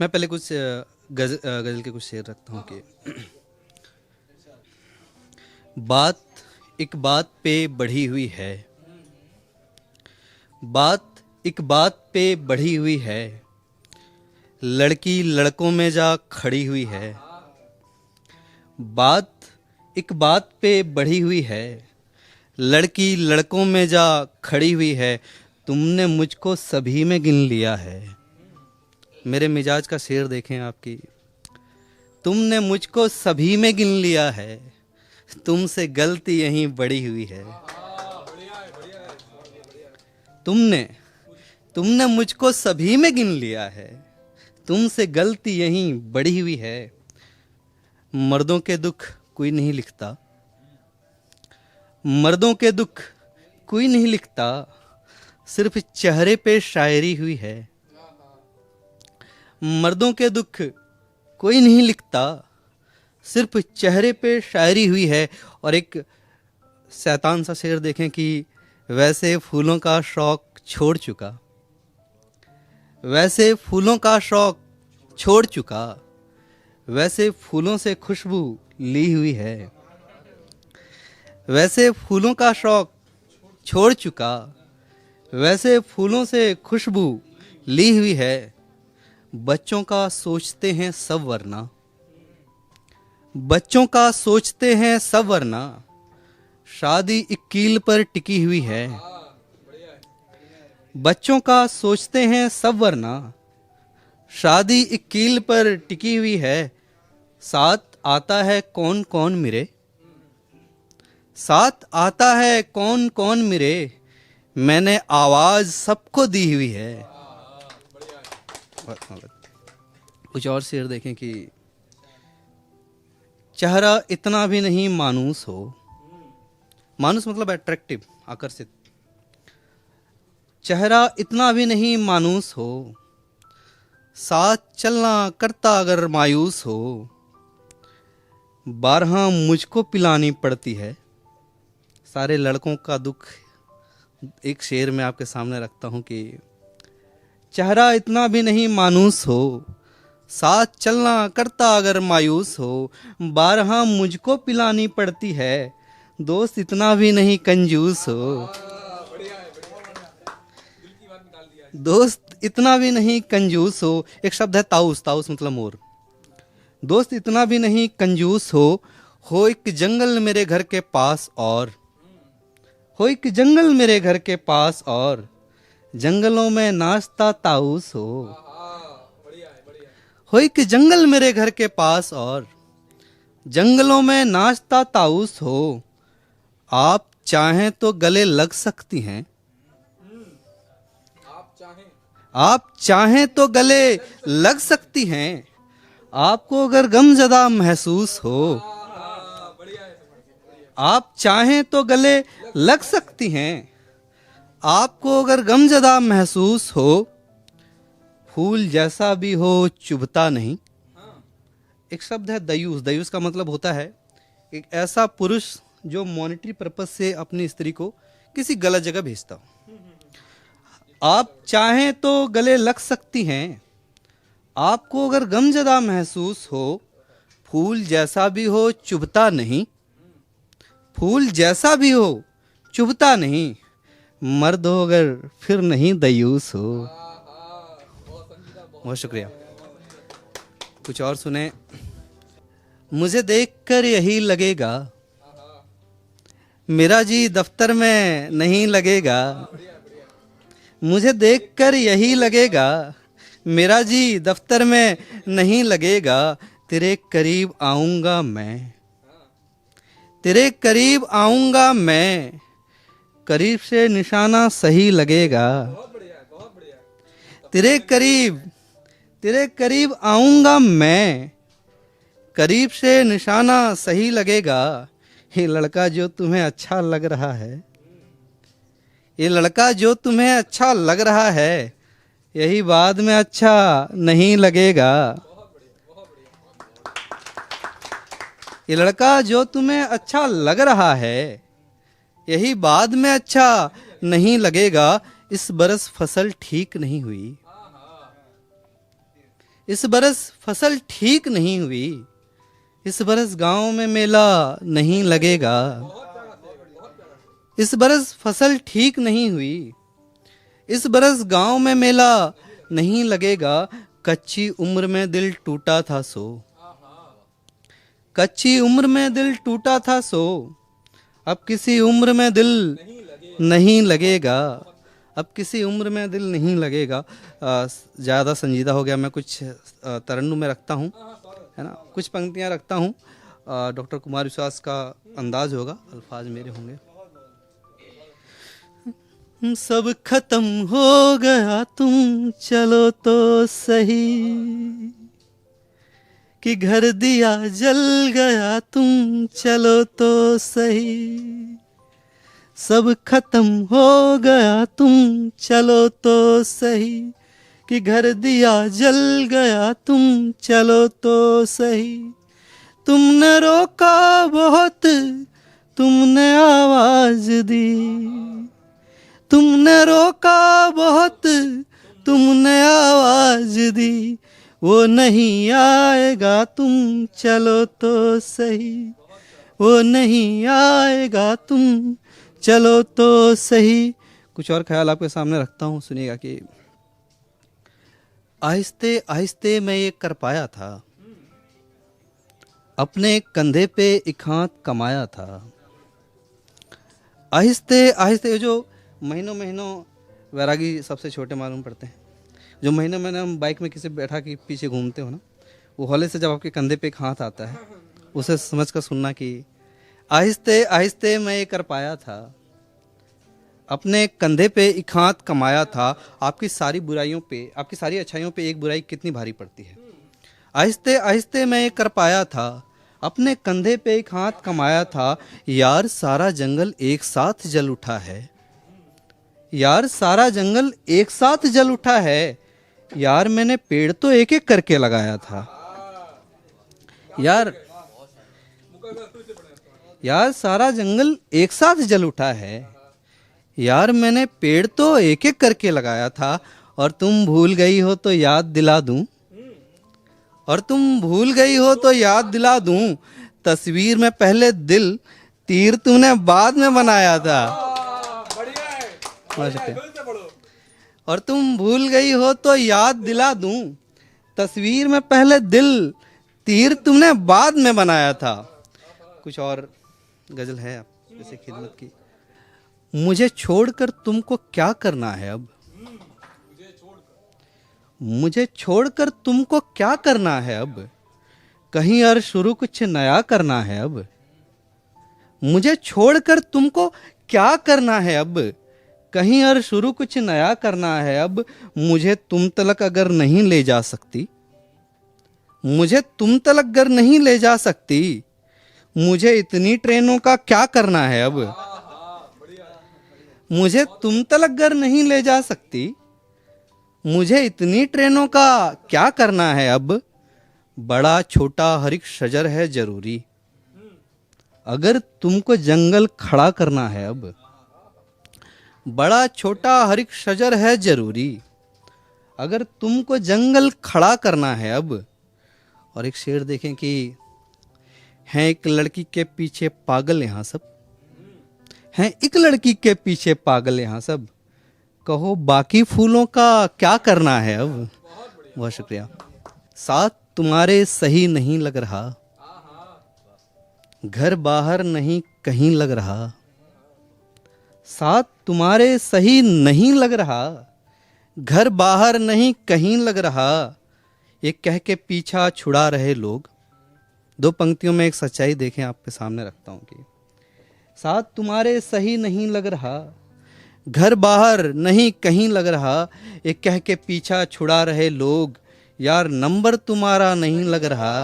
मैं पहले कुछ गजल के कुछ शेर रखता हूँ कि बात एक बात पे बढ़ी हुई है, बात एक बात पे बढ़ी हुई है, लड़की लड़कों में जा खड़ी हुई है। बात एक बात पे बढ़ी हुई है, लड़की लड़कों में जा खड़ी हुई है। तुमने मुझको सभी में गिन लिया है। मेरे मिजाज का शेर देखें आपकी। तुमने मुझको सभी में गिन लिया है, तुमसे गलती यहीं बड़ी हुई है। तुमने तुमने मुझको सभी में गिन लिया है, तुमसे गलती यहीं बड़ी हुई है। मर्दों के दुख कोई नहीं लिखता, मर्दों के दुख कोई नहीं लिखता, सिर्फ चेहरे पे शायरी हुई है। मर्दों के दुख कोई नहीं लिखता, सिर्फ चेहरे पे शायरी हुई है। और एक शैतान सा शेर देखें कि वैसे फूलों का शौक छोड़ चुका, वैसे फूलों का शौक छोड़ चुका, वैसे फूलों से खुशबू ली हुई है। वैसे फूलों का शौक छोड़ चुका, वैसे फूलों से खुशबू ली हुई है। बच्चों का सोचते हैं सब वरना, बच्चों का सोचते हैं सब वरना, शादी एक कील पर टिकी हुई है। बच्चों का सोचते हैं सब वरना, शादी एक कील पर टिकी हुई है। साथ आता है कौन कौन मेरे, साथ आता है कौन कौन मेरे, मैंने आवाज सबको दी हुई है। कुछ और शेर देखें कि चेहरा इतना भी नहीं मानूस हो, मानूस मतलब अट्रैक्टिव, आकर्षित। चेहरा इतना भी नहीं मानूस हो, साथ चलना करता अगर मायूस हो। बारहा मुझको पिलानी पड़ती है। सारे लड़कों का दुख एक शेर में आपके सामने रखता हूं कि चेहरा इतना भी नहीं मानूस हो, साथ चलना करता अगर मायूस हो। बारहा मुझको पिलानी पड़ती है, दोस्त इतना भी नहीं कंजूस हो। दोस्त इतना भी नहीं कंजूस हो। एक शब्द है ताउस, ताउस मतलब मोर। दोस्त इतना भी नहीं कंजूस हो एक जंगल मेरे घर के पास और, हो एक जंगल मेरे घर के पास और, जंगलों में नाचता ताउस हो एक जंगल मेरे घर के पास और, जंगलों में नाचता ताउस हो। आप चाहें तो गले लग सकती हैं, आप चाहें तो गले लग सकती हैं। आपको अगर गमज़दा महसूस हो, आप चाहें तो गले लग सकती हैं। आपको अगर गमज़दा महसूस हो, फूल जैसा भी हो चुभता नहीं। एक शब्द है दयूस। दयूस का मतलब होता है एक ऐसा पुरुष जो मॉनेटरी पर्पस से अपनी स्त्री को किसी गलत जगह भेजता हो। आप चाहें तो गले लग सकती हैं। आपको अगर गमज़दा महसूस हो, फूल जैसा भी हो चुभता नहीं, फूल जैसा भी हो चुभता नहीं। मर्द हो अगर फिर नहीं दयूस हो। बहुत शुक्रिया। कुछ और सुने। मुझे देखकर यही लगेगा, मेरा जी दफ्तर में नहीं लगेगा। मुझे देखकर यही लगेगा, मेरा जी दफ्तर में नहीं लगेगा। तेरे करीब आऊंगा मैं, तेरे करीब आऊंगा मैं, करीब से निशाना सही लगेगा। तेरे करीब आऊंगा मैं, करीब से निशाना सही लगेगा। ये लड़का जो तुम्हें अच्छा लग रहा है, ये लड़का जो तुम्हें अच्छा लग रहा है, यही बाद में अच्छा नहीं लगेगा। ये लड़का जो तुम्हें अच्छा लग रहा है, यही बाद में अच्छा नहीं लगेगा। इस बरस फसल ठीक नहीं हुई, इस बरस फसल ठीक नहीं हुई, इस बरस गांव में मेला नहीं लगेगा। इस बरस फसल ठीक नहीं हुई, इस बरस गांव में मेला नहीं लगेगा। कच्ची उम्र में दिल टूटा था सो, कच्ची उम्र में दिल टूटा था सो, अब किसी उम्र में दिल नहीं लगेगा। अब किसी उम्र में दिल नहीं लगेगा। ज़्यादा संजीदा हो गया, मैं कुछ तरन्नुम में रखता हूँ, है ना, कुछ पंक्तियाँ रखता हूँ। डॉक्टर कुमार विश्वास का अंदाज होगा, अल्फाज मेरे होंगे। सब खत्म हो गया तुम चलो तो सही, कि घर दिया जल गया तुम चलो तो सही। सब खत्म हो गया तुम चलो तो सही, कि घर दिया जल गया तुम चलो तो सही। तुमने रोका बहुत, तुमने आवाज दी, तुमने रोका बहुत, तुमने आवाज दी। वो नहीं आएगा तुम चलो तो सही, वो नहीं आएगा तुम चलो तो सही। कुछ और ख्याल आपके सामने रखता हूँ, सुनिएगा कि आहिस्ते आहिस्ते मैं ये कर पाया था, अपने कंधे पे एक हाथ कमाया था। आहिस्ते आहिस्ते, जो महीनों महीनों वैरागी सबसे छोटे मालूम पड़ते हैं, जो महीने महीने हम बाइक में किसी बैठा के पीछे घूमते हो ना, वो हौले से जब आपके कंधे पे एक हाथ आता है, उसे समझ कर सुनना कि आहिस्ते आहिस्ते मैं ये कर पाया था, अपने कंधे पे एक हाथ कमाया था। आपकी सारी बुराइयों पे, आपकी सारी अच्छाइयों पे एक बुराई कितनी भारी पड़ती है। आहिस्ते आहिस्ते मैं ये कर पाया था, अपने कंधे पे एक हाथ कमाया था। यार सारा जंगल एक साथ जल उठा है, यार सारा जंगल एक साथ जल उठा है। यार मैंने पेड़ तो एक एक करके लगाया था। यार सारा जंगल एक साथ जल उठा है, यार मैंने पेड़ तो एक एक करके लगाया था। और तुम भूल गई हो तो याद दिला दूं, और तुम भूल गई हो तो याद दिला दूं। तस्वीर में पहले दिल, तीर तूने बाद में बनाया था। और तुम भूल गई हो तो याद दिला दूं, तस्वीर में पहले दिल, तीर तुमने बाद में बनाया था। कुछ और गजल है जैसे खिदमत की। मुझे छोड़कर तुमको क्या करना है अब, मुझे छोड़कर तुमको क्या करना है अब, कहीं और शुरू कुछ नया करना है अब। मुझे छोड़कर तुमको क्या करना है अब, कहीं और शुरू कुछ नया करना है अब। मुझे तुम तलक अगर नहीं ले जा सकती, मुझे तुम तलक अगर नहीं ले जा सकती, मुझे इतनी ट्रेनों का क्या करना है अब। मुझे तुम तलक अगर नहीं ले जा सकती, मुझे इतनी ट्रेनों का क्या करना है अब। बड़ा छोटा हर एक शजर है जरूरी, अगर तुमको जंगल खड़ा करना है अब। बड़ा छोटा हर एक शजर है जरूरी, अगर तुमको जंगल खड़ा करना है अब। और एक शेर देखें कि हैं एक लड़की के पीछे पागल यहाँ सब, हैं एक लड़की के पीछे पागल यहाँ सब। कहो बाकी फूलों का क्या करना है अब। बहुत शुक्रिया। साथ तुम्हारे सही नहीं लग रहा, घर बाहर नहीं कहीं लग रहा। साथ तुम्हारे सही नहीं लग रहा, घर बाहर नहीं कहीं लग रहा। ये कह के पीछा छुड़ा रहे लोग। दो पंक्तियों में एक सच्चाई देखें, आपके सामने रखता हूं कि साथ तुम्हारे सही नहीं लग रहा, घर बाहर नहीं कहीं लग रहा। ये कह के पीछा छुड़ा रहे लोग, यार नंबर तुम्हारा नहीं लग रहा।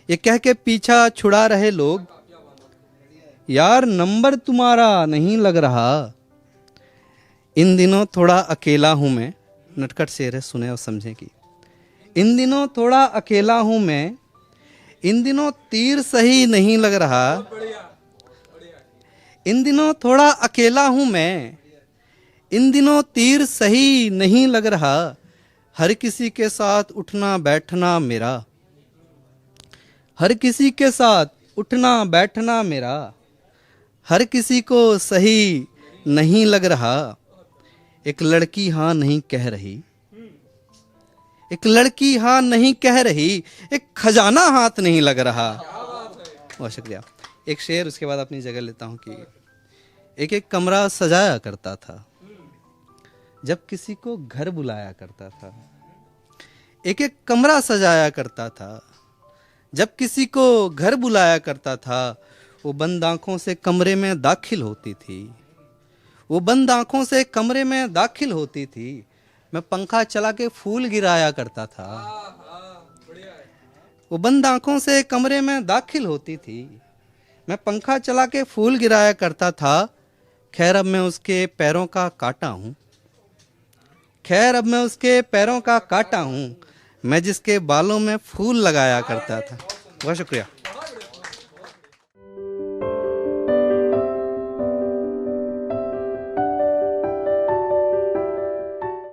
ये कह के पीछा छुड़ा रहे लोग, यार नंबर तुम्हारा नहीं लग रहा। इन दिनों थोड़ा अकेला हूं मैं, नटखट शेर है, सुने और समझें कि इन दिनों थोड़ा अकेला हूं मैं, इन दिनों तीर सही नहीं लग रहा। इन दिनों थोड़ा अकेला हूं मैं, इन दिनों तीर सही नहीं लग रहा। हर किसी के साथ उठना बैठना मेरा, हर किसी के साथ उठना बैठना मेरा, हर किसी को सही नहीं लग रहा, एक लड़की हाँ नहीं कह रही, एक लड़की हाँ नहीं कह रही, एक खजाना हाथ नहीं लग रहा। बहुत शुक्रिया। एक शेर उसके बाद अपनी जगह लेता हूँ कि एक एक कमरा सजाया करता था जब किसी को घर बुलाया करता था, एक एक कमरा सजाया करता था जब किसी को घर बुलाया करता था। वो बंद आंखों से कमरे में दाखिल होती थी, वो बंद आंखों से कमरे में दाखिल होती थी, मैं पंखा चला के फूल गिराया करता था। वो बंद आंखों से कमरे में दाखिल होती थी, मैं पंखा चला के फूल गिराया करता था। खैर अब मैं उसके पैरों का कांटा हूँ, खैर अब मैं उसके पैरों का कांटा हूँ, मैं जिसके बालों में फूल लगाया करता था। बहुत शुक्रिया।